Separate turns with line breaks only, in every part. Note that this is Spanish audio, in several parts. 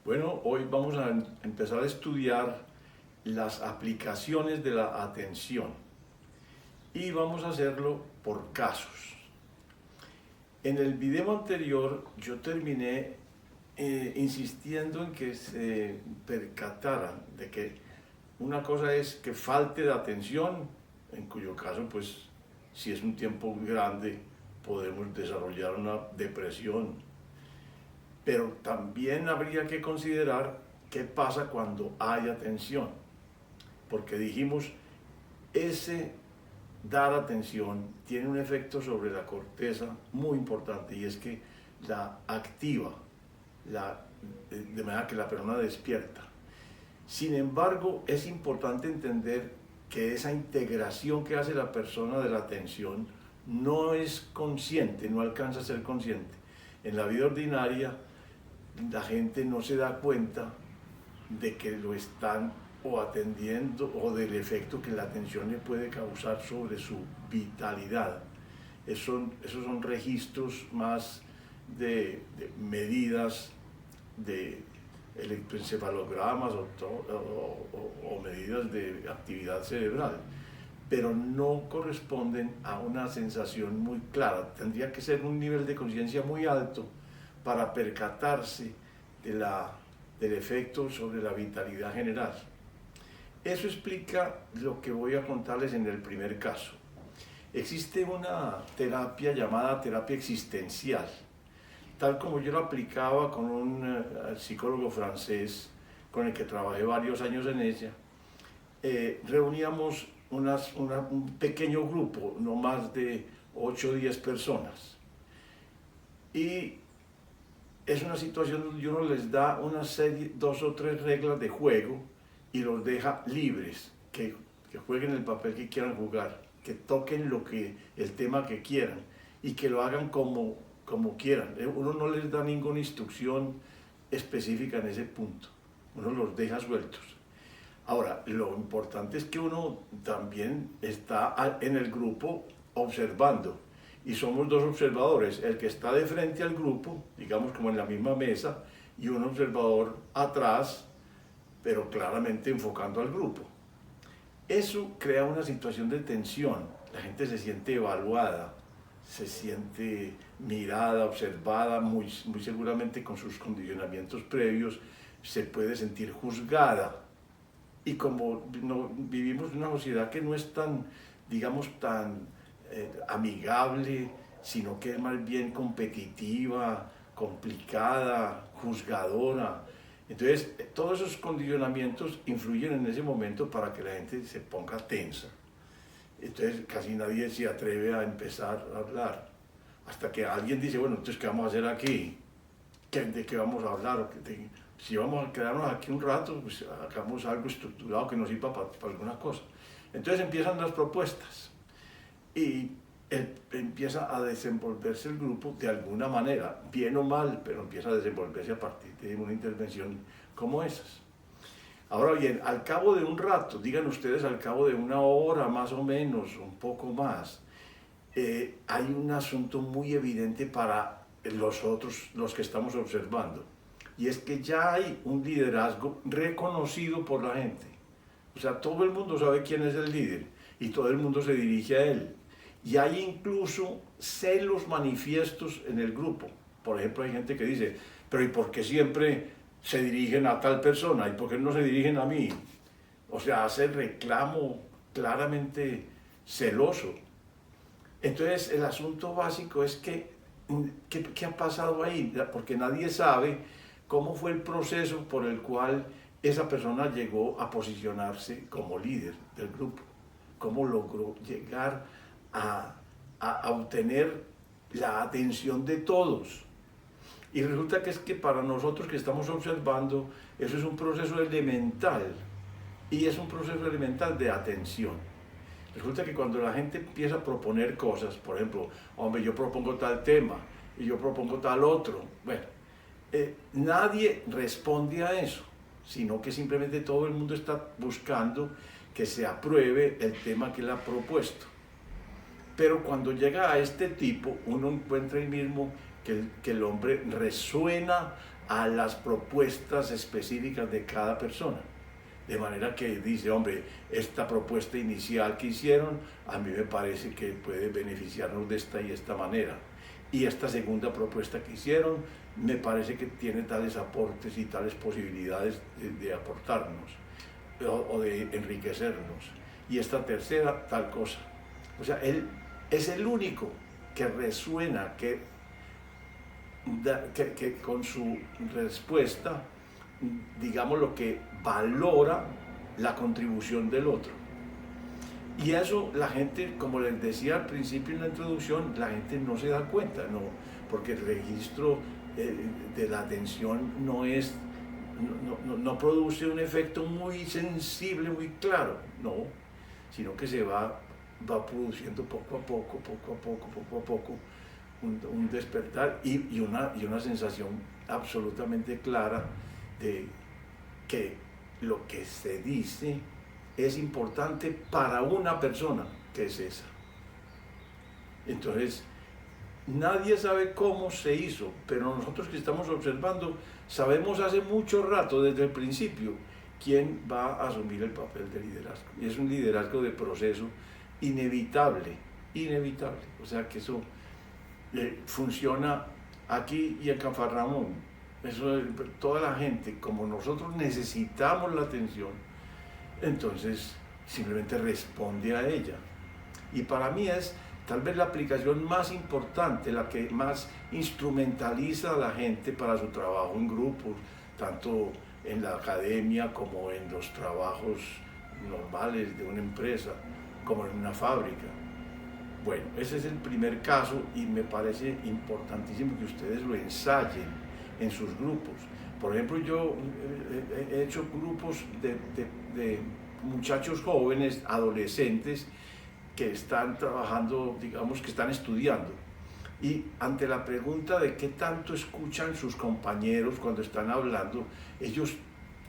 Bueno, hoy vamos a empezar a estudiar las aplicaciones de la atención y vamos a hacerlo por casos. En el video anterior yo terminé insistiendo en que se percataran de que una cosa es que falte de atención, en cuyo caso pues si es un tiempo grande podemos desarrollar una depresión. Pero también habría que considerar qué pasa cuando hay atención, porque dijimos, ese dar atención tiene un efecto sobre la corteza muy importante, y es que la activa, de manera que la persona despierta. Sin embargo, es importante entender que esa integración que hace la persona de la atención no es consciente, no alcanza a ser consciente. En la vida ordinaria, la gente no se da cuenta de que lo están o atendiendo o del efecto que la atención le puede causar sobre su vitalidad. Esos son registros más de medidas, de electroencefalogramas o medidas de actividad cerebral, pero no corresponden a una sensación muy clara. Tendría que ser un nivel de conciencia muy alto para percatarse del efecto sobre la vitalidad general. Eso explica lo que voy a contarles en el primer caso. Existe una terapia llamada terapia existencial, tal como yo la aplicaba con un psicólogo francés con el que trabajé varios años en ella. Reuníamos un pequeño grupo, no más de 8 o 10 personas, y es una situación donde uno les da una serie, 2 o 3 reglas de juego y los deja libres, que jueguen el papel que quieran jugar, que toquen el tema que quieran y que lo hagan como quieran. Uno no les da ninguna instrucción específica en ese punto, uno los deja sueltos. Ahora, lo importante es que uno también está en el grupo observando, y somos 2 observadores, el que está de frente al grupo, digamos como en la misma mesa, y un observador atrás, pero claramente enfocando al grupo. Eso crea una situación de tensión, la gente se siente evaluada, se siente mirada, observada, muy seguramente con sus condicionamientos previos, se puede sentir juzgada. Y como vivimos en una sociedad que no es tan, digamos, tan amigable, sino que es más bien competitiva, complicada, juzgadora. Entonces, todos esos condicionamientos influyen en ese momento para que la gente se ponga tensa. Entonces, casi nadie se atreve a empezar a hablar. Hasta que alguien dice, bueno, entonces, ¿qué vamos a hacer aquí? ¿De qué vamos a hablar? Si vamos a quedarnos aquí un rato, pues hagamos algo estructurado que nos sirva para alguna cosa. Entonces empiezan las propuestas y empieza a desenvolverse el grupo de alguna manera, bien o mal, pero empieza a desenvolverse a partir de una intervención como esas. Ahora bien, al cabo de un rato, digan ustedes al cabo de 1 hora más o menos, un poco más, hay un asunto muy evidente para los que estamos observando, y es que ya hay un liderazgo reconocido por la gente. O sea, todo el mundo sabe quién es el líder y todo el mundo se dirige a él. Y hay incluso celos manifiestos en el grupo. Por ejemplo, hay gente que dice, pero ¿y por qué siempre se dirigen a tal persona? ¿Y por qué no se dirigen a mí? O sea, hace reclamo claramente celoso. Entonces, el asunto básico es ¿qué ha pasado ahí? Porque nadie sabe cómo fue el proceso por el cual esa persona llegó a posicionarse como líder del grupo. Cómo logró llegar a obtener la atención de todos. Y resulta que es que para nosotros que estamos observando, eso es un proceso elemental, y es un proceso elemental de atención. Resulta que cuando la gente empieza a proponer cosas, por ejemplo, hombre, yo propongo tal tema, y yo propongo tal otro, bueno, nadie responde a eso, sino que simplemente todo el mundo está buscando que se apruebe el tema que él ha propuesto. Pero cuando llega a este tipo, uno encuentra ahí mismo que el hombre resuena a las propuestas específicas de cada persona. De manera que dice, hombre, esta propuesta inicial que hicieron, a mí me parece que puede beneficiarnos de esta y esta manera. Y esta segunda propuesta que hicieron, me parece que tiene tales aportes y tales posibilidades de aportarnos o de enriquecernos. Y esta tercera, tal cosa. O sea, él es el único que resuena, que con su respuesta, digamos, lo que valora la contribución del otro. Y eso la gente, como les decía al principio en la introducción, la gente no se da cuenta, no, porque el registro de la atención no produce un efecto muy sensible, muy claro, no, sino que se va produciendo poco a poco, un despertar y una sensación absolutamente clara de que lo que se dice es importante para una persona, que es esa. Entonces, nadie sabe cómo se hizo, pero nosotros que estamos observando sabemos hace mucho rato, desde el principio, quién va a asumir el papel de liderazgo. Y es un liderazgo de proceso inevitable. O sea que eso funciona aquí y en Cafarnaúm. Eso, toda la gente, como nosotros necesitamos la atención, entonces simplemente responde a ella. Y para mí es tal vez la aplicación más importante, la que más instrumentaliza a la gente para su trabajo en grupos, tanto en la academia como en los trabajos normales de una empresa, como en una fábrica. Bueno, ese es el primer caso y me parece importantísimo que ustedes lo ensayen en sus grupos. Por ejemplo, yo he hecho grupos de muchachos jóvenes, adolescentes, que están trabajando, digamos que están estudiando. Y ante la pregunta de qué tanto escuchan sus compañeros cuando están hablando, ellos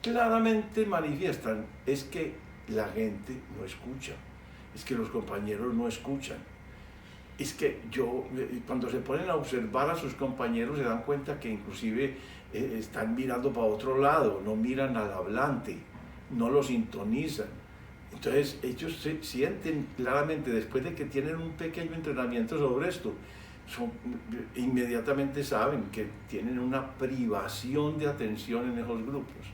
claramente manifiestan, es que la gente no escucha, es que los compañeros no escuchan. Es que cuando se ponen a observar a sus compañeros se dan cuenta que inclusive están mirando para otro lado, no miran al hablante, no lo sintonizan. Entonces ellos se sienten claramente, después de que tienen un pequeño entrenamiento sobre esto, inmediatamente saben que tienen una privación de atención en esos grupos.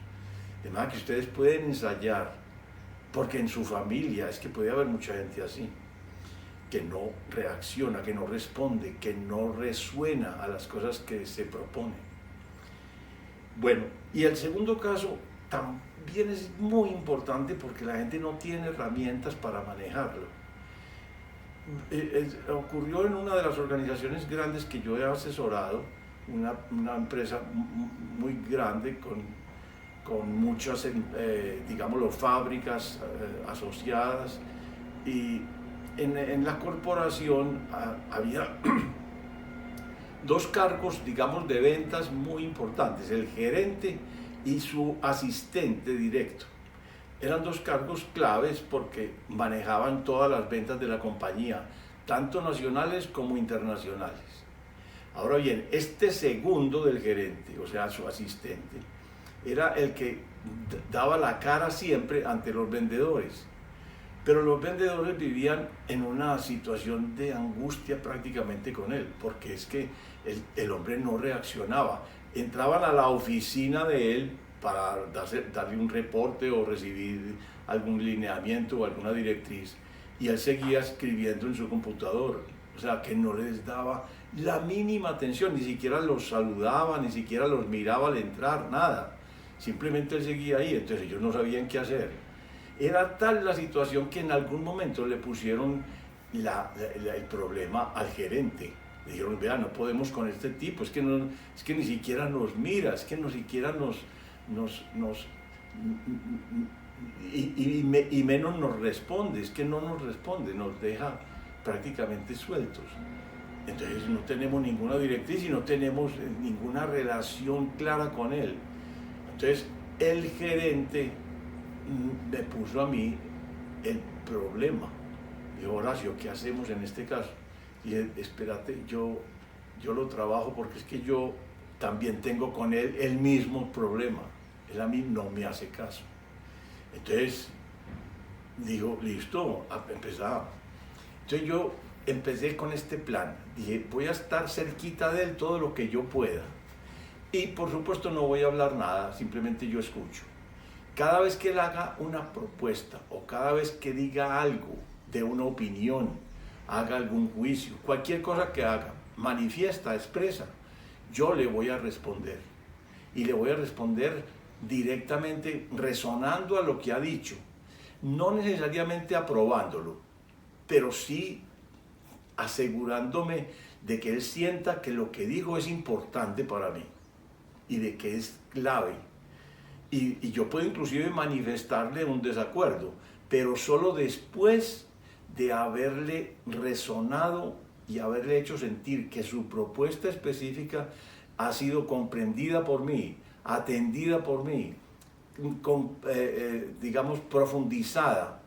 De manera que ustedes pueden ensayar, porque en su familia es que puede haber mucha gente así, que no reacciona, que no responde, que no resuena a las cosas que se proponen. Bueno, y el segundo caso también es muy importante porque la gente no tiene herramientas para manejarlo. Ocurrió en una de las organizaciones grandes que yo he asesorado, una empresa muy grande con muchas, digámoslo, fábricas asociadas, y en la corporación había dos cargos, digamos, de ventas muy importantes, el gerente y su asistente directo. Eran dos cargos claves porque manejaban todas las ventas de la compañía, tanto nacionales como internacionales. Ahora bien, este segundo del gerente, o sea, su asistente, era el que daba la cara siempre ante los vendedores. Pero los vendedores vivían en una situación de angustia prácticamente con él, porque es que el hombre no reaccionaba. Entraban a la oficina de él para darle un reporte o recibir algún lineamiento o alguna directriz, y él seguía escribiendo en su computador. O sea, que no les daba la mínima atención, ni siquiera los saludaba, ni siquiera los miraba al entrar, nada. Simplemente él seguía ahí, entonces ellos no sabían qué hacer. Era tal la situación que en algún momento le pusieron el problema al gerente. Le dijeron, vea, no podemos con este tipo, es que ni siquiera nos mira, es que ni siquiera y menos nos responde, es que no nos responde, nos deja prácticamente sueltos. Entonces no tenemos ninguna directriz y no tenemos ninguna relación clara con él. Entonces el gerente me puso a mí el problema. Dijo, Horacio, ¿qué hacemos en este caso? Y dije, espérate, yo lo trabajo porque es que yo también tengo con él el mismo problema. Él a mí no me hace caso. Entonces, digo, listo, empezamos. Entonces yo empecé con este plan. Dije, voy a estar cerquita de él todo lo que yo pueda. Y por supuesto no voy a hablar nada, simplemente yo escucho. Cada vez que él haga una propuesta o cada vez que diga algo de una opinión, haga algún juicio, cualquier cosa que haga, manifiesta, expresa, yo le voy a responder. Y le voy a responder directamente resonando a lo que ha dicho, no necesariamente aprobándolo, pero sí asegurándome de que él sienta que lo que dijo es importante para mí y de que es clave. Y yo puedo inclusive manifestarle un desacuerdo, pero solo después de haberle resonado y haberle hecho sentir que su propuesta específica ha sido comprendida por mí, atendida por mí, digamos, profundizada.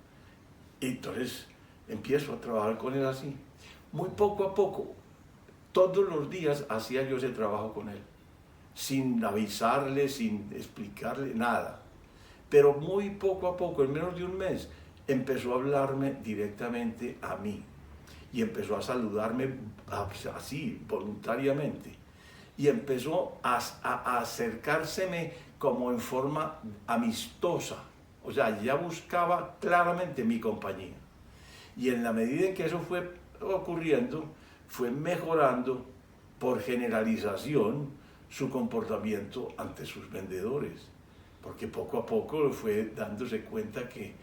Entonces empiezo a trabajar con él así. Muy poco a poco, todos los días hacía yo ese trabajo con él, sin avisarle, sin explicarle nada. Pero muy poco a poco, en menos de un mes, empezó a hablarme directamente a mí. Y empezó a saludarme así, voluntariamente. Y empezó a acercárseme como en forma amistosa. O sea, ya buscaba claramente mi compañía. Y en la medida en que eso fue ocurriendo, fue mejorando por generalización su comportamiento ante sus vendedores. Porque poco a poco fue dándose cuenta que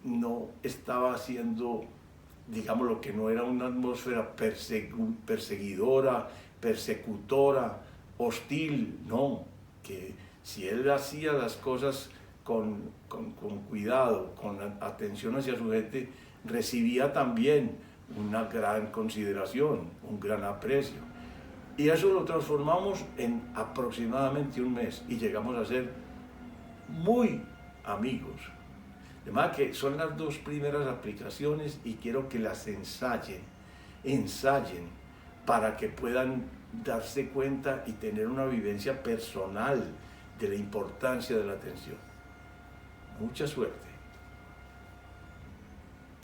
no estaba haciendo, digamos, lo que no era una atmósfera perseguidora, persecutora, hostil, no, que si él hacía las cosas con cuidado, con atención hacia su gente, recibía también una gran consideración, un gran aprecio. Y eso lo transformamos en aproximadamente un mes y llegamos a ser muy amigos. De manera que son las dos primeras aplicaciones y quiero que las ensayen para que puedan darse cuenta y tener una vivencia personal de la importancia de la atención. Mucha suerte.